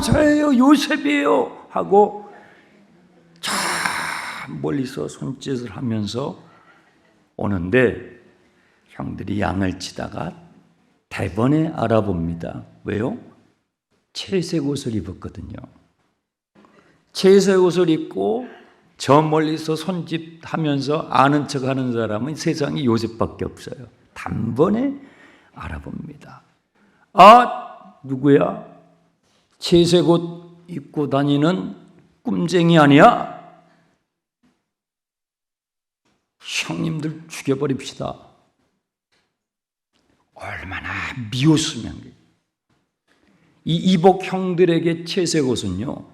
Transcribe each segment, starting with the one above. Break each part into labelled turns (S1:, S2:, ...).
S1: 저예요, 요셉이에요 하고 저 멀리서 손짓을 하면서 오는데 형들이 양을 치다가 대번에 알아봅니다. 왜요? 채색 옷을 입었거든요. 채색 옷을 입고 저 멀리서 손짓하면서 아는 척하는 사람은 세상에 요셉밖에 없어요. 단번에 알아봅니다. 아, 누구야? 채색 옷 입고 다니는 꿈쟁이 아니야? 형님들 죽여버립시다. 얼마나 미웠으면. 이 이복 형들에게 채색 옷은요,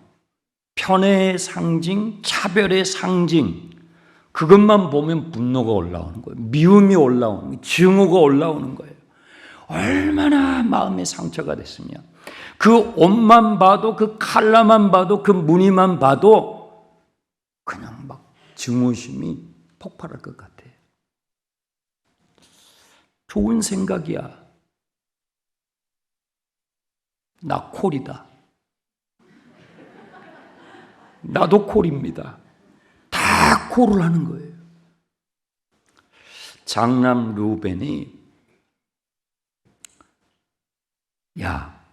S1: 편애의 상징, 차별의 상징, 그것만 보면 분노가 올라오는 거예요. 미움이 올라오는 거예요. 증오가 올라오는 거예요. 얼마나 마음에 상처가 됐으면. 그 옷만 봐도, 그 칼라만 봐도, 그 무늬만 봐도 그냥 막 증오심이 폭발할 것 같아요. 좋은 생각이야. 나 콜이다. 나도 콜입니다. 다 콜을 하는 거예요. 장남 루벤이 야,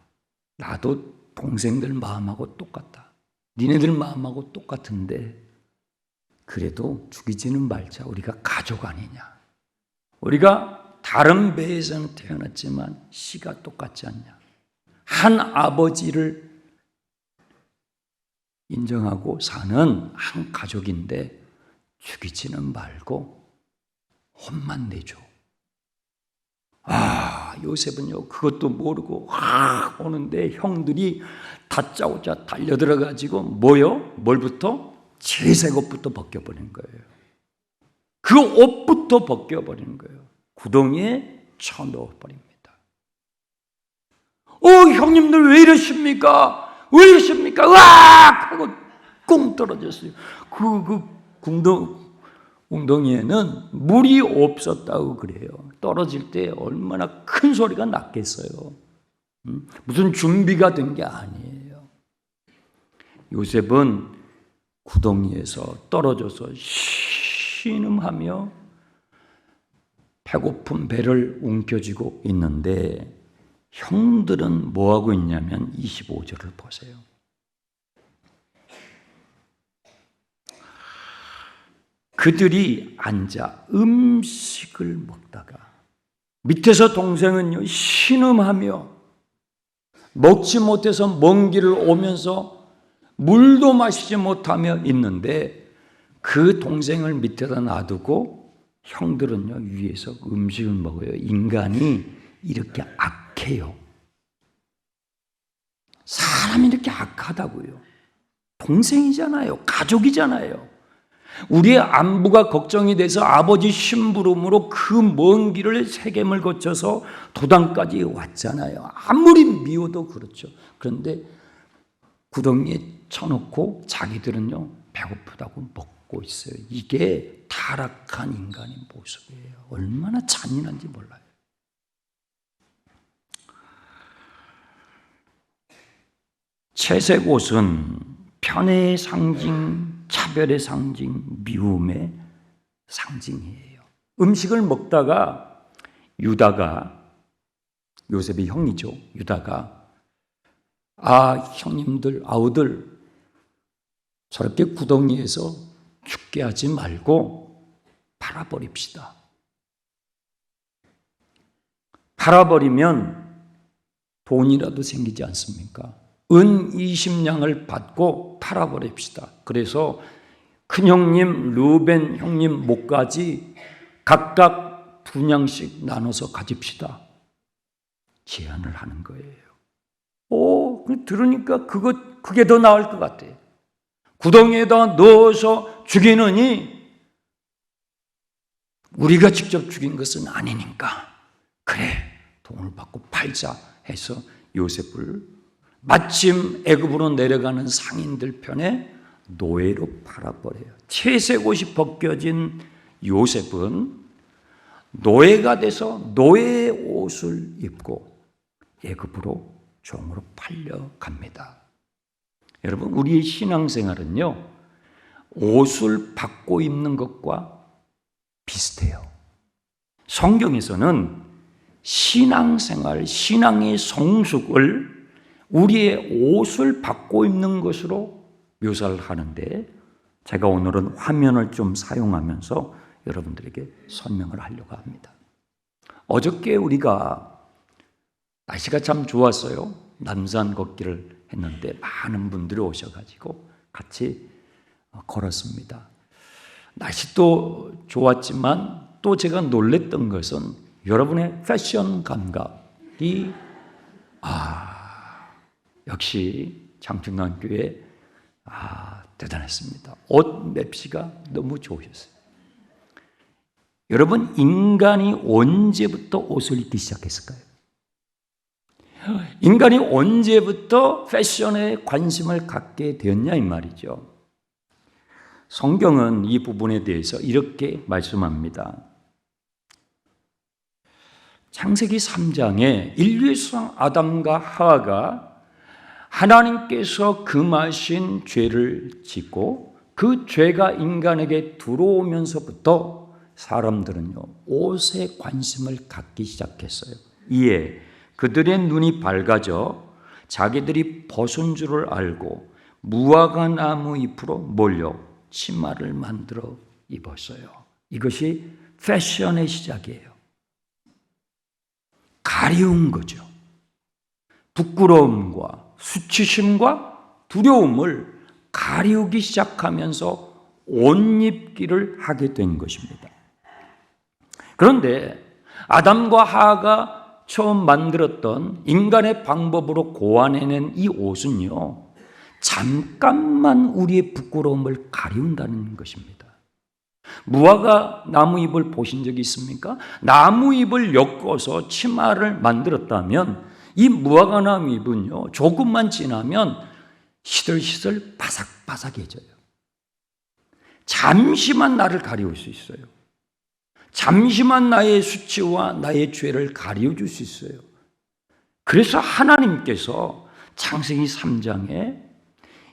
S1: 나도 동생들 마음하고 똑같다. 니네들 마음하고 똑같은데 그래도 죽이지는 말자. 우리가 가족 아니냐. 우리가 다른 배에서는 태어났지만 씨가 똑같지 않냐. 한 아버지를 인정하고 사는 한 가족인데 죽이지는 말고 혼만 내줘. 아, 요셉은요 그것도 모르고 확 오는데 형들이 다짜고짜 달려들어가지고 뭐요? 뭘부터? 채색 옷부터 벗겨버린 거예요. 그 옷부터 벗겨버리는 거예요. 구덩이에 쳐넣어버립니다. 형님들 왜 이러십니까? 왜 이러십니까? 으악! 하고 꽁 떨어졌어요. 그 웅덩이에는 물이 없었다고 그래요. 떨어질 때 얼마나 큰 소리가 났겠어요. 무슨 준비가 된 게 아니에요. 요셉은 구덩이에서 떨어져서 신음하며 배고픈 배를 움켜쥐고 있는데 형들은 뭐하고 있냐면 25절을 보세요. 그들이 앉아 음식을 먹다가 밑에서 동생은요 신음하며 먹지 못해서 먼 길을 오면서 물도 마시지 못하며 있는데 그 동생을 밑에다 놔두고 형들은요 위에서 음식을 먹어요. 인간이 이렇게 악해요. 사람이 이렇게 악하다고요. 동생이잖아요. 가족이잖아요. 우리의 안부가 걱정이 돼서 아버지 심부름으로 그 먼 길을 세겜을 거쳐서 도당까지 왔잖아요. 아무리 미워도 그렇죠. 그런데 구덩이에 쳐놓고 자기들은요 배고프다고 먹고 있어요. 이게 타락한 인간의 모습이에요. 얼마나 잔인한지 몰라요. 채색 옷은 편애의 상징, 차별의 상징, 미움의 상징이에요. 음식을 먹다가 유다가, 요셉의 형이죠. 유다가 형님들, 아우들 저렇게 구덩이에서 죽게 하지 말고 팔아버립시다. 팔아버리면 돈이라도 생기지 않습니까? 은 20냥을 받고 팔아버립시다. 그래서 큰형님, 루벤 형님 목까지 각각 2냥씩 나눠서 가집시다. 제안을 하는 거예요. 들으니까 그게 더 나을 것 같아요. 구덩이에다 넣어서 죽이느니 우리가 직접 죽인 것은 아니니까 그래 돈을 받고 팔자 해서 요셉을 마침 애굽으로 내려가는 상인들 편에 노예로 팔아버려요. 채색 옷이 벗겨진 요셉은 노예가 돼서 노예의 옷을 입고 애굽으로 종으로 팔려갑니다. 여러분, 우리의 신앙생활은요, 옷을 바꿔 입는 것과 비슷해요. 성경에서는 신앙생활, 신앙의 성숙을 우리의 옷을 바꿔 입는 것으로 묘사를 하는데, 제가 오늘은 화면을 좀 사용하면서 여러분들에게 설명을 하려고 합니다. 어저께 우리가 날씨가 참 좋았어요. 남산 걷기를 했는데 많은 분들이 오셔가지고 같이 걸었습니다. 날씨도 좋았지만 또 제가 놀랬던 것은 여러분의 패션 감각이 역시 장충강교회 대단했습니다. 옷 맵시가 너무 좋으셨어요. 여러분, 인간이 언제부터 옷을 입기 시작했을까요? 인간이 언제부터 패션에 관심을 갖게 되었냐 이 말이죠. 성경은 이 부분에 대해서 이렇게 말씀합니다. 창세기 3장에 인류의 수상 아담과 하와가 하나님께서 금하신 죄를 짓고 그 죄가 인간에게 들어오면서부터 사람들은요, 옷에 관심을 갖기 시작했어요. 이에 그들의 눈이 밝아져 자기들이 벗은 줄을 알고 무화과 나무 잎으로 몰려 치마를 만들어 입었어요. 이것이 패션의 시작이에요. 가리운 거죠. 부끄러움과 수치심과 두려움을 가리우기 시작하면서 옷 입기를 하게 된 것입니다. 그런데 아담과 하와가 처음 만들었던 인간의 방법으로 고안해낸 이 옷은요, 잠깐만 우리의 부끄러움을 가리운다는 것입니다. 무화과 나무잎을 보신 적이 있습니까? 나무잎을 엮어서 치마를 만들었다면 이 무화과 나무잎은요, 조금만 지나면 시들시들 바삭바삭해져요. 잠시만 나를 가리울 수 있어요. 잠시만 나의 수치와 나의 죄를 가리워줄 수 있어요. 그래서 하나님께서 창세기 3장에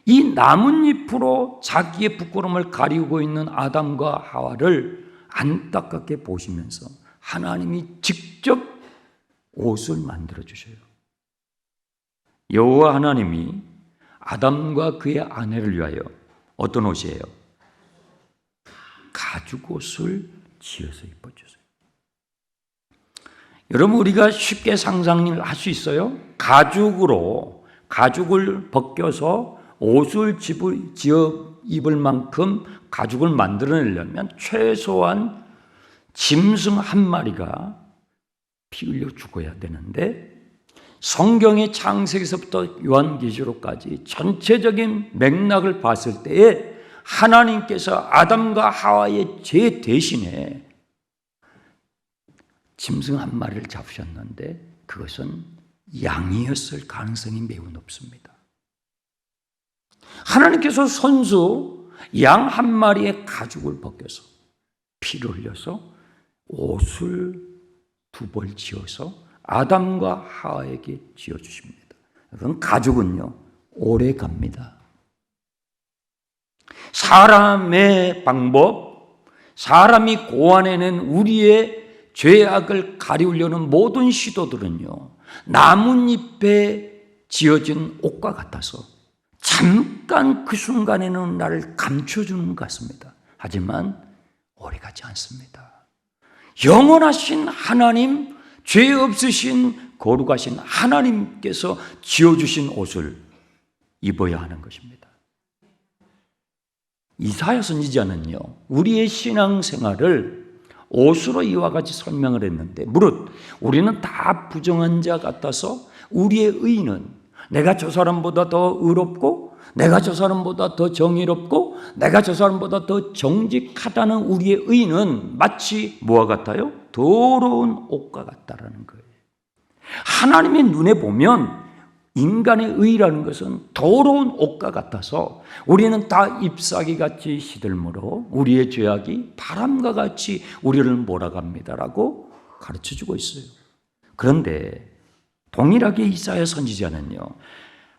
S1: 이 나뭇잎으로 자기의 부끄러움을 가리우고 있는 아담과 하와를 안타깝게 보시면서 하나님이 직접 옷을 만들어 주셔요. 여호와 하나님이 아담과 그의 아내를 위하여 어떤 옷이에요? 가죽옷을 지어서 입어주세요. 여러분, 우리가 쉽게 상상을 할 수 있어요? 가죽을 벗겨서 옷을 지어 입을 만큼 가죽을 만들어내려면 최소한 짐승 한 마리가 피 흘려 죽어야 되는데, 성경의 창세기서부터 요한계시록까지 전체적인 맥락을 봤을 때에 하나님께서 아담과 하와의 죄 대신에 짐승 한 마리를 잡으셨는데 그것은 양이었을 가능성이 매우 높습니다. 하나님께서 손수 양 한 마리의 가죽을 벗겨서 피를 흘려서 옷을 두 벌 지어서 아담과 하와에게 지어주십니다. 그건 가죽은요, 오래 갑니다. 사람의 방법, 사람이 고안해낸 우리의 죄악을 가리우려는 모든 시도들은요, 나뭇잎에 지어진 옷과 같아서 잠깐 그 순간에는 나를 감춰주는 것 같습니다. 하지만 오래가지 않습니다. 영원하신 하나님, 죄 없으신 거룩하신 하나님께서 지어주신 옷을 입어야 하는 것입니다. 이사야 선지자는요, 우리의 신앙생활을 옷으로 이와 같이 설명을 했는데, 무릇 우리는 다 부정한 자 같아서 우리의 의는 내가 저 사람보다 더 의롭고 내가 저 사람보다 더 정의롭고 내가 저 사람보다 더 정직하다는 우리의 의는 마치 뭐와 같아요? 더러운 옷과 같다라는 거예요. 하나님의 눈에 보면 인간의 의라는 것은 더러운 옷과 같아서 우리는 다 잎사귀같이 시들므로 우리의 죄악이 바람과 같이 우리를 몰아갑니다라고 가르쳐주고 있어요. 그런데 동일하게 이사야 선지자는요,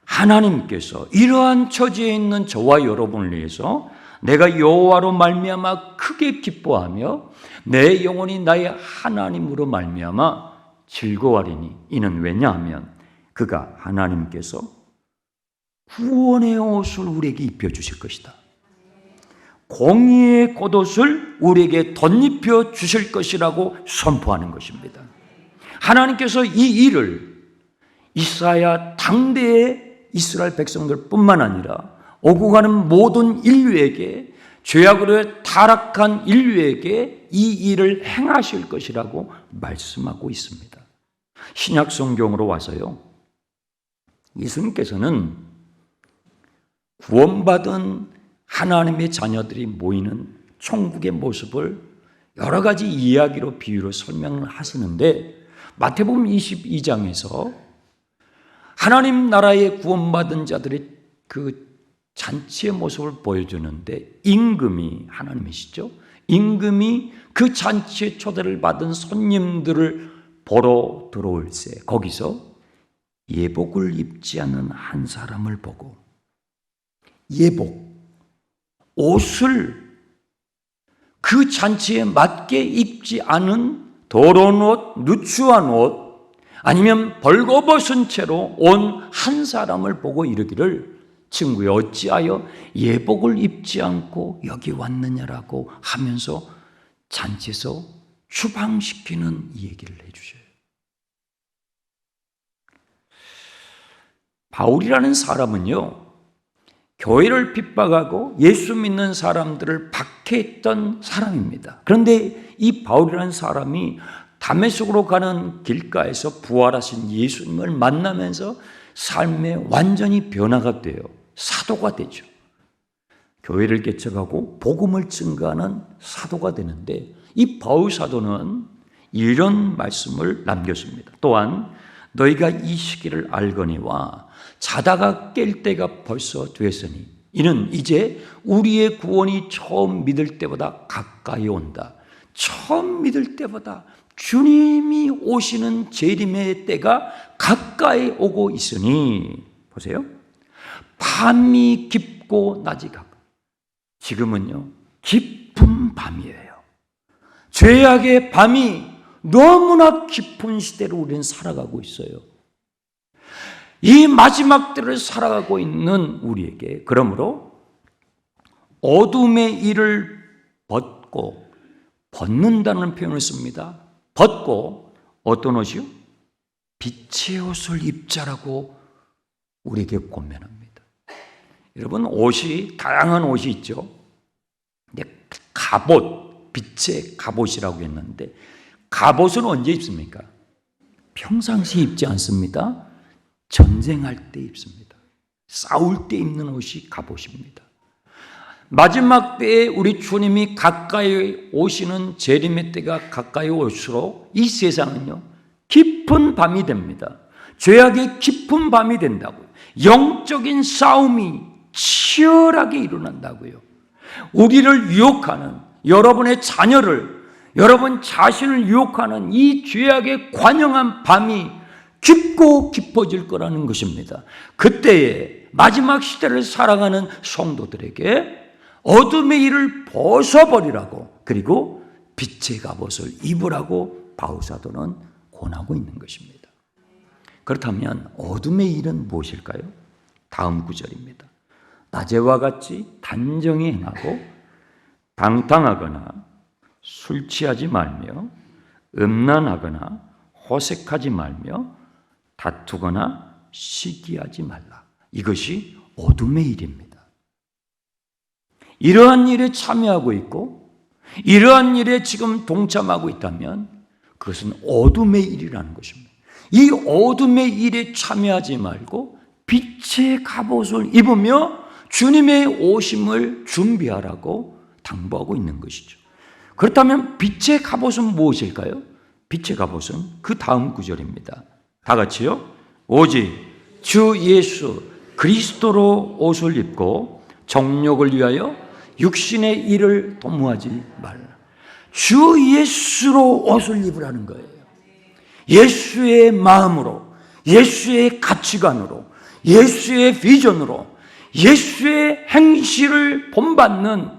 S1: 하나님께서 이러한 처지에 있는 저와 여러분을 위해서 내가 여호와로 말미암아 크게 기뻐하며 내 영혼이 나의 하나님으로 말미암아 즐거워하리니 이는 왜냐하면 그가 하나님께서 구원의 옷을 우리에게 입혀주실 것이다. 공의의 겉옷을 우리에게 덧입혀 주실 것이라고 선포하는 것입니다. 하나님께서 이 일을 이사야 당대의 이스라엘 백성들뿐만 아니라 오고 가는 모든 인류에게, 죄악으로 타락한 인류에게 이 일을 행하실 것이라고 말씀하고 있습니다. 신약 성경으로 와서요, 예수님께서는 구원받은 하나님의 자녀들이 모이는 천국의 모습을 여러 가지 이야기로, 비유로 설명을 하시는데, 마태복음 22장에서 하나님 나라의 구원받은 자들의 그 잔치의 모습을 보여주는데, 임금이, 하나님이시죠, 임금이 그 잔치에 초대를 받은 손님들을 보러 들어올 때 거기서 예복을 입지 않은 한 사람을 보고, 예복, 옷을 그 잔치에 맞게 입지 않은 더러운 옷, 누추한 옷, 아니면 벌거벗은 채로 온 한 사람을 보고 이르기를, 친구여 어찌하여 예복을 입지 않고 여기 왔느냐라고 하면서 잔치에서 추방시키는 이 얘기를 해주셔요. 바울이라는 사람은요, 교회를 핍박하고 예수 믿는 사람들을 박해했던 사람입니다. 그런데 이 바울이라는 사람이 다메섹으로 가는 길가에서 부활하신 예수님을 만나면서 삶에 완전히 변화가 돼요. 사도가 되죠. 교회를 개척하고 복음을 증거하는 사도가 되는데, 이 바울 사도는 이런 말씀을 남겼습니다. 또한 너희가 이 시기를 알거니와 자다가 깰 때가 벌써 되었으니 이는 이제 우리의 구원이 처음 믿을 때보다 가까이 온다. 처음 믿을 때보다 주님이 오시는 재림의 때가 가까이 오고 있으니, 보세요, 밤이 깊고 낮이 가까워. 지금은요, 깊은 밤이에요. 죄악의 밤이 너무나 깊은 시대로 우리는 살아가고 있어요. 이 마지막 때를 살아가고 있는 우리에게, 그러므로 어둠의 일을 벗는다는 표현을 씁니다. 벗고 어떤 옷이요? 빛의 옷을 입자라고 우리에게 권면합니다. 여러분, 옷이 다양한 옷이 있죠. 근데 갑옷, 빛의 갑옷이라고 했는데, 갑옷은 언제 입습니까? 평상시에 입지 않습니다. 전쟁할 때 입습니다. 싸울 때 입는 옷이 갑옷입니다. 마지막 때에 우리 주님이 가까이 오시는 재림의 때가 가까이 올수록 이 세상은요, 깊은 밤이 됩니다. 죄악의 깊은 밤이 된다고요. 영적인 싸움이 치열하게 일어난다고요. 우리를 유혹하는, 여러분의 자녀를, 여러분 자신을 유혹하는 이 죄악의 관영한 밤이 깊고 깊어질 거라는 것입니다. 그때에 마지막 시대를 살아가는 성도들에게 어둠의 일을 벗어버리라고, 그리고 빛의 갑옷을 입으라고 바울사도는 권하고 있는 것입니다. 그렇다면 어둠의 일은 무엇일까요? 다음 구절입니다. 낮에와 같이 단정히 행하고 방탕하거나 술 취하지 말며 음란하거나 호색하지 말며 다투거나 시기하지 말라. 이것이 어둠의 일입니다. 이러한 일에 참여하고 있고 이러한 일에 지금 동참하고 있다면 그것은 어둠의 일이라는 것입니다. 이 어둠의 일에 참여하지 말고 빛의 갑옷을 입으며 주님의 오심을 준비하라고 당부하고 있는 것이죠. 그렇다면 빛의 갑옷은 무엇일까요? 빛의 갑옷은 그 다음 구절입니다. 다 같이요. 오직 주 예수 그리스도로 옷을 입고 정욕을 위하여 육신의 일을 도모하지 말라. 주 예수로 옷을 입으라는 거예요. 예수의 마음으로, 예수의 가치관으로, 예수의 비전으로 예수의 행실을 본받는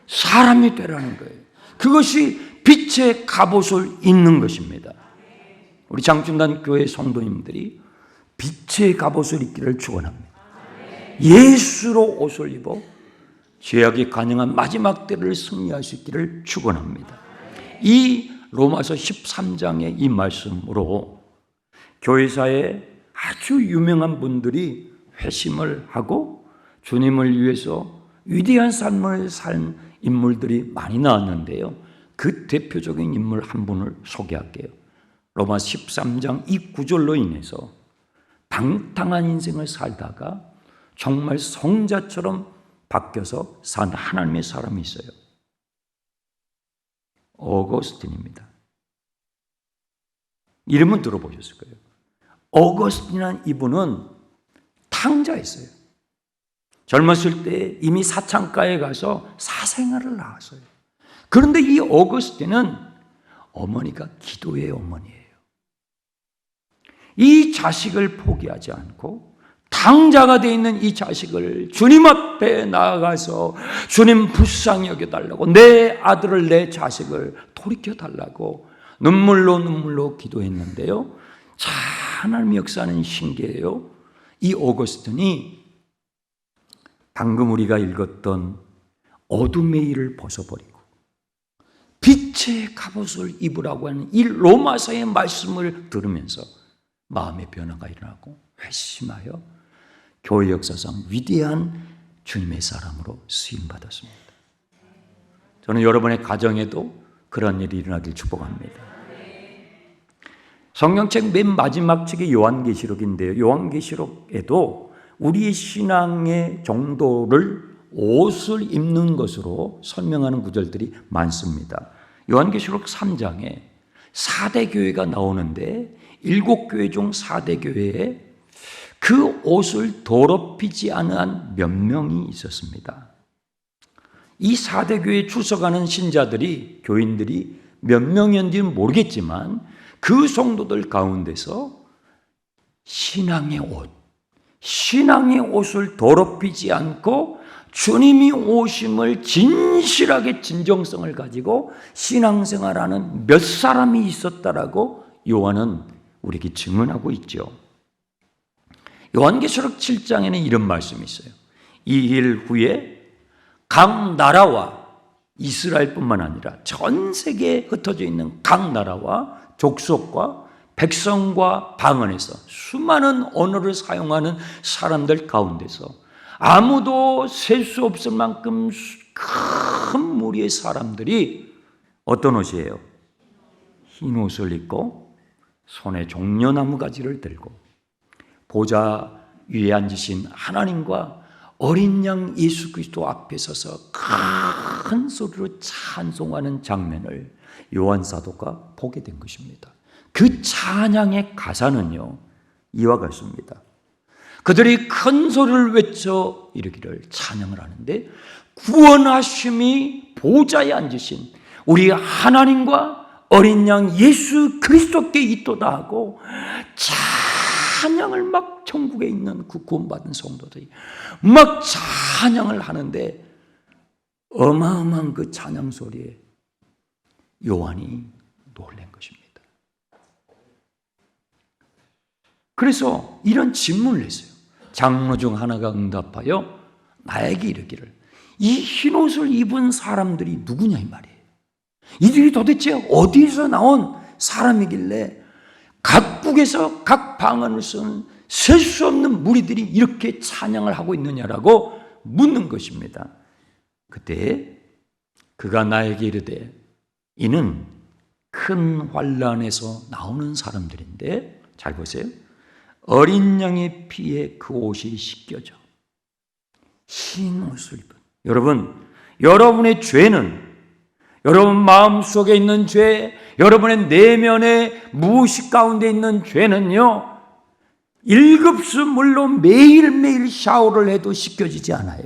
S1: 사람이 되라는 거예요. 그것이 빛의 갑옷을 입는 것입니다. 우리 장춘단 교회 성도님들이 빛의 갑옷을 입기를 축원합니다. 예수로 옷을 입어 죄악이 가능한 마지막 때를 승리할 수 있기를 축원합니다. 이 로마서 13장의 이 말씀으로 교회사에 아주 유명한 분들이 회심을 하고 주님을 위해서 위대한 삶을 산 인물들이 많이 나왔는데요. 그 대표적인 인물 한 분을 소개할게요. 로마 13장 이 구절로 인해서 방탕한 인생을 살다가 정말 성자처럼 바뀌어서 산 하나님의 사람이 있어요. 어거스틴입니다. 이름은 들어보셨을 거예요. 어거스틴이라는 이분은 탕자였어요. 젊었을 때 이미 사창가에 가서 사생활을 나왔어요. 그런데 이 어거스틴은 어머니가 기도의 어머니예요. 이 자식을 포기하지 않고 탕자가 되어 있는 이 자식을 주님 앞에 나아가서 주님 불쌍히 여겨달라고, 내 아들을, 내 자식을 돌이켜달라고 눈물로 기도했는데요. 자, 하나님의 역사는 신기해요. 이 어거스틴이 방금 우리가 읽었던 어둠의 일을 벗어버리고 빛의 갑옷을 입으라고 하는 이 로마서의 말씀을 들으면서 마음의 변화가 일어나고 회심하여 교회 역사상 위대한 주님의 사람으로 쓰임받았습니다. 저는 여러분의 가정에도 그런 일이 일어나길 축복합니다. 성경책 맨 마지막 책이 요한계시록인데요. 요한계시록에도 우리의 신앙의 정도를 옷을 입는 것으로 설명하는 구절들이 많습니다. 요한계시록 3장에 4대 교회가 나오는데 7교회 중 4대 교회에 그 옷을 더럽히지 않은 몇 명이 있었습니다. 이 4대 교회에 출석하는 신자들이, 교인들이 몇 명이었는지는 모르겠지만 그 성도들 가운데서 신앙의 옷을 더럽히지 않고 주님이 오심을 진실하게 진정성을 가지고 신앙생활하는 몇 사람이 있었다라고 요한은 우리에게 증언하고 있죠. 요한계시록 7장에는 이런 말씀이 있어요. 이 일 후에 각 나라와 이스라엘뿐만 아니라 전 세계에 흩어져 있는 각 나라와 족속과 백성과 방언에서 수많은 언어를 사용하는 사람들 가운데서 아무도 셀 수 없을 만큼 큰 무리의 사람들이 어떤 옷이에요? 흰 옷을 입고 손에 종려나무 가지를 들고 보좌 위에 앉으신 하나님과 어린 양 예수 그리스도 앞에 서서 큰 소리로 찬송하는 장면을 요한 사도가 보게 된 것입니다. 그 찬양의 가사는요, 이와 같습니다. 그들이 큰 소리를 외쳐 이르기를, 찬양을 하는데 구원하심이 보좌에 앉으신 우리 하나님과 어린 양 예수 그리스도께 있도다 하고 찬양을 막, 천국에 있는 그 구원받은 성도들이 막 찬양을 하는데 어마어마한 그 찬양 소리에 요한이 놀란 것입니다. 그래서 이런 질문을 했어요. 장로 중 하나가 응답하여 나에게 이르기를, 이 흰옷을 입은 사람들이 누구냐 이 말이에요. 이들이 도대체 어디서 나온 사람이길래 각국에서 각 방언을 쓰는 셀 수 없는 무리들이 이렇게 찬양을 하고 있느냐라고 묻는 것입니다. 그때 그가 나에게 이르되, 이는 큰 환난에서 나오는 사람들인데, 잘 보세요. 어린 양의 피에 그 옷이 씻겨져 흰 옷을 입은, 여러분, 여러분의 죄는, 여러분 마음속에 있는 죄, 여러분의 내면의 무의식 가운데 있는 죄는요, 1급수 물로 매일매일 샤워를 해도 씻겨지지 않아요.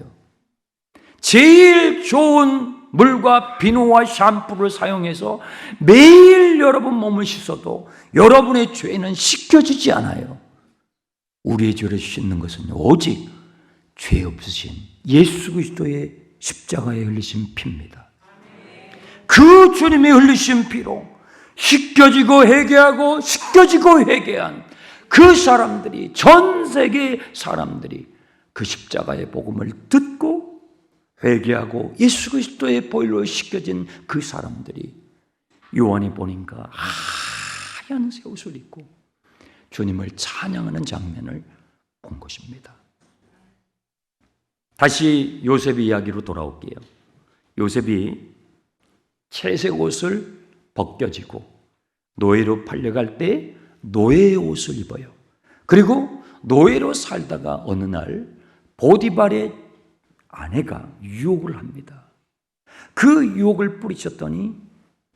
S1: 제일 좋은 물과 비누와 샴푸를 사용해서 매일 여러분 몸을 씻어도 여러분의 죄는 씻겨지지 않아요. 우리의 죄를 씻는 것은 오직 죄 없으신 예수 그리스도의 십자가에 흘리신 피입니다. 그 주님의 흘리신 피로 씻겨지고 회개하고 씻겨지고 회개한 그 사람들이, 전 세계 사람들이 그 십자가의 복음을 듣고 회개하고 예수 그리스도의 보혈로 씻겨진 그 사람들이 요한이 보니까 하얀 새 옷을 입고 주님을 찬양하는 장면을 본 것입니다. 다시 요셉의 이야기로 돌아올게요. 요셉이 채색 옷을 벗겨지고 노예로 팔려갈 때 노예의 옷을 입어요. 그리고 노예로 살다가 어느 날 보디발의 아내가 유혹을 합니다. 그 유혹을 뿌리쳤더니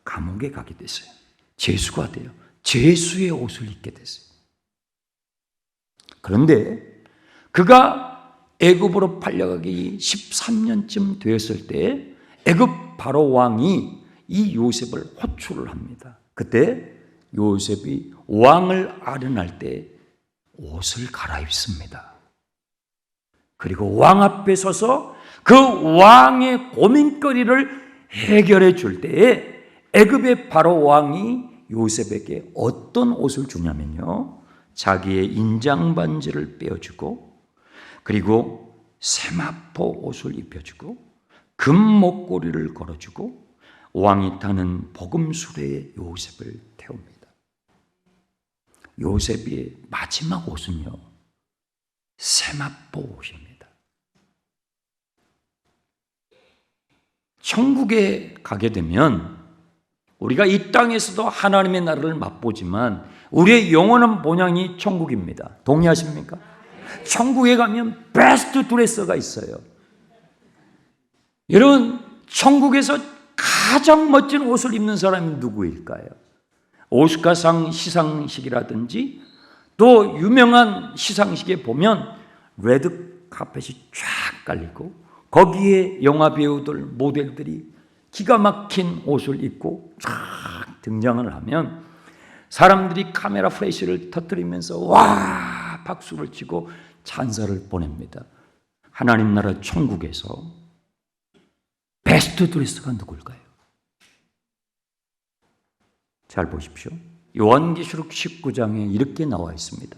S1: 감옥에 가게 됐어요. 죄수가 돼요. 죄수의 옷을 입게 됐어요. 그런데 그가 애굽으로 팔려가기 13년쯤 되었을 때 애굽 바로 왕이 이 요셉을 호출을 합니다. 그때 요셉이 왕을 아련할 때 옷을 갈아입습니다. 그리고 왕 앞에 서서 그 왕의 고민거리를 해결해 줄 때에 애굽의 바로 왕이 요셉에게 어떤 옷을 주냐면요, 자기의 인장 반지를 빼어주고 그리고 세마포 옷을 입혀주고 금 목걸이를 걸어주고 왕이 타는 복음수레에 요셉을 태웁니다. 요셉의 마지막 옷은요, 세마포 옷입니다. 천국에 가게 되면 우리가 이 땅에서도 하나님의 나라를 맛보지만 우리의 영원한 본향이 천국입니다. 동의하십니까? 천국에 가면 베스트 드레서가 있어요. 여러분, 천국에서 가장 멋진 옷을 입는 사람이 누구일까요? 오스카상 시상식이라든지 또 유명한 시상식에 보면 레드 카펫이 쫙 깔리고 거기에 영화 배우들, 모델들이 기가 막힌 옷을 입고 쫙 등장을 하면 사람들이 카메라 플래시를 터뜨리면서 와 박수를 치고 찬사를 보냅니다. 하나님 나라 천국에서 베스트 드레스가 누굴까요? 잘 보십시오. 요한계시록 19장에 이렇게 나와 있습니다.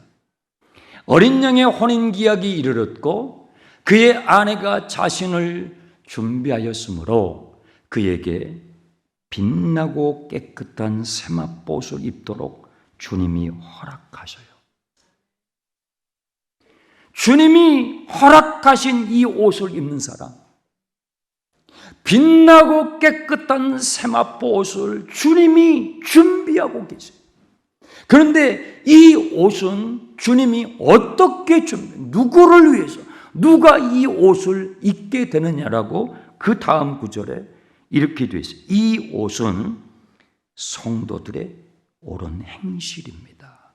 S1: 어린 양의 혼인기약이 이르렀고 그의 아내가 자신을 준비하였으므로 그에게 빛나고 깨끗한 세마포옷을 입도록 주님이 허락하셔요. 주님이 허락하신 이 옷을 입는 사람, 빛나고 깨끗한 세마포옷을 주님이 준비하고 계세요. 그런데 이 옷은 주님이 어떻게 누구를 위해서, 누가 이 옷을 입게 되느냐라고 그 다음 구절에 이렇게 되어 있어요. 이 옷은 성도들의 옳은 행실입니다.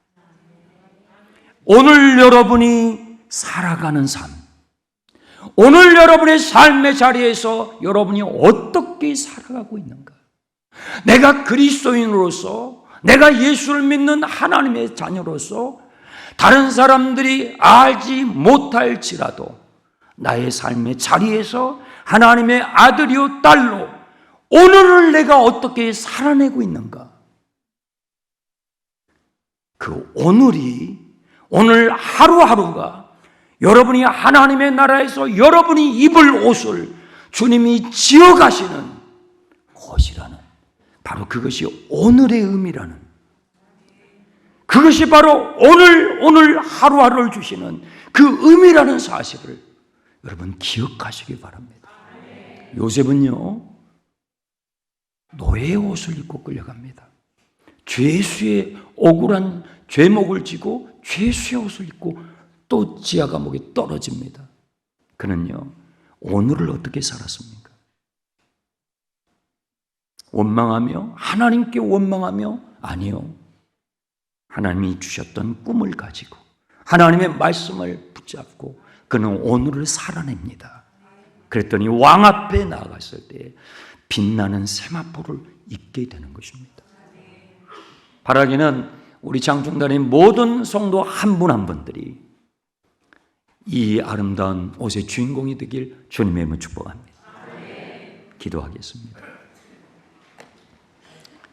S1: 오늘 여러분이 살아가는 삶, 오늘 여러분의 삶의 자리에서 여러분이 어떻게 살아가고 있는가? 내가 그리스도인으로서, 내가 예수를 믿는 하나님의 자녀로서 다른 사람들이 알지 못할지라도 나의 삶의 자리에서 하나님의 아들이요 딸로 오늘을 내가 어떻게 살아내고 있는가? 그 오늘이, 오늘 하루하루가 여러분이 하나님의 나라에서 여러분이 입을 옷을 주님이 지어가시는 것이라는, 바로 그것이 오늘의 의미라는, 그것이 바로 오늘 하루하루를 주시는 그 의미라는 사실을 여러분 기억하시기 바랍니다. 요셉은요, 노예의 옷을 입고 끌려갑니다. 죄수의 억울한 죄목을 지고 죄수의 옷을 입고 또 지하 감옥에 떨어집니다. 그는요, 오늘을 어떻게 살았습니까? 원망하며, 하나님께 원망하며? 아니요. 하나님이 주셨던 꿈을 가지고 하나님의 말씀을 붙잡고 그는 오늘을 살아냅니다. 그랬더니 왕 앞에 나아갔을 때 빛나는 세마포를 입게 되는 것입니다. 바라기는 우리 장충단의 모든 성도 한 분 한 분들이 이 아름다운 옷의 주인공이 되길 주님의 이름으로 축복합니다. 기도하겠습니다.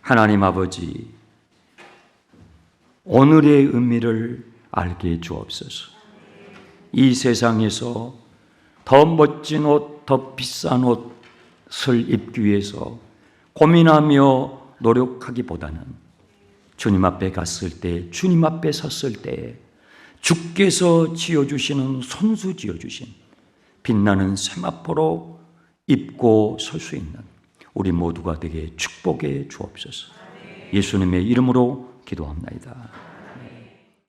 S1: 하나님 아버지, 오늘의 의미를 알게 주옵소서. 이 세상에서 더 멋진 옷, 더 비싼 옷을 입기 위해서 고민하며 노력하기보다는 주님 앞에 갔을 때, 주님 앞에 섰을 때 주께서 지어주시는, 손수 지어주신 빛나는 세마포로 입고 설 수 있는 우리 모두가 되게 축복해 주옵소서. 예수님의 이름으로 기도합나이다.